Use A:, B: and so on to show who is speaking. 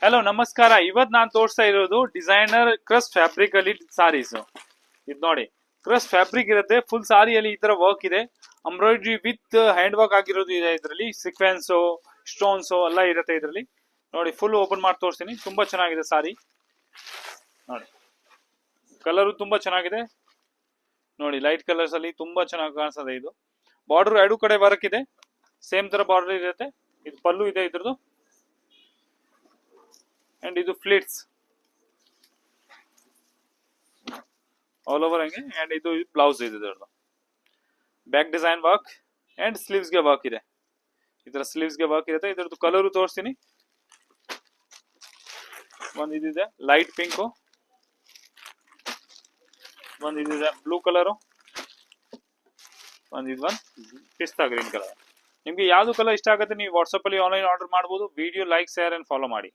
A: Hello ನಮಸ್ಕಾರ. ಇವತ್ ನಾನ್ ತೋರಿಸ್ತಾ ಇರೋದು ಡಿಸೈನರ್ ಕ್ರಸ್ ಫ್ಯಾಬ್ರಿಕ್ ಅಲ್ಲಿ ಸಾರೀಸ್. ಇದು ನೋಡಿ, ಕ್ರಸ್ ಫ್ಯಾಬ್ರಿಕ್ ಇರುತ್ತೆ. ಫುಲ್ ಸಾರಿಯಲ್ಲಿ ಈ ತರ ವರ್ಕ್ ಇದೆ. ಎಂಬ್ರಾಯ್ಡ್ರಿ ವಿತ್ ಹ್ಯಾಂಡ್ ವರ್ಕ್ ಆಗಿರೋದು ಇದೆ. ಇದರಲ್ಲಿ ಸೀಕ್ವೆನ್ಸ್, ಸ್ಟೋನ್ಸ್ ಎಲ್ಲ ಇರುತ್ತೆ ಇದರಲ್ಲಿ. ನೋಡಿ, ಫುಲ್ ಓಪನ್ ಮಾಡಿ ತೋರಿಸ್ತೀನಿ. ತುಂಬಾ ಚೆನ್ನಾಗಿದೆ ಸಾರಿ. ನೋಡಿ, ಕಲರ್ ತುಂಬಾ ಚೆನ್ನಾಗಿದೆ. ನೋಡಿ, ಲೈಟ್ ಕಲರ್ಸ್ ಅಲ್ಲಿ ತುಂಬಾ ಚೆನ್ನಾಗಿ ಕಾಣಿಸ್ತದೆ. ಇದು ಬಾರ್ಡರ್ ಎರಡು ಕಡೆ ವರ್ಕ್ ಇದೆ. ಸೇಮ್ ತರ ಬಾರ್ಡರ್ ಇರುತ್ತೆ. ಇದು ಪಲ್ಲು ಇದೆ ಇದ್ರದ್ದು. ಅಂಡ್ ಇದು ಫ್ಲಿಟ್ಸ್ ಆಲ್ ಓವರ್ ಹಂಗೆ. ಅಂಡ್ ಇದು ಬ್ಲೌಸ್ ಇದೆ. ಇದರದ್ದು back design work and sleeves ಗೆ ವರ್ಕ್ ಇದೆ. ಇದರ ಸ್ಲೀವ್ಸ್ ಗೆ ವರ್ಕ್ ಇರುತ್ತೆ. ಇದರದ್ದು ಕಲರ್ ತೋರಿಸ್ತೀನಿ. ಒಂದು ಇದಿದೆ ಲೈಟ್ ಪಿಂಕ್, ಒಂದು ಇದಿದೆ ಬ್ಲೂ ಕಲರು, ಒಂದು ಪಿಸ್ತಾ ಗ್ರೀನ್ ಕಲರ್. ನಿಮ್ಗೆ ಯಾವ್ದು ಕಲರ್ ಇಷ್ಟ ಆಗುತ್ತೆ ನೀವು ವಾಟ್ಸ್ಆಪ್ ಅಲ್ಲಿ ಆನ್ಲೈನ್ ಆರ್ಡರ್ ಮಾಡಬಹುದು. Video like, share and follow ಮಾಡಿ.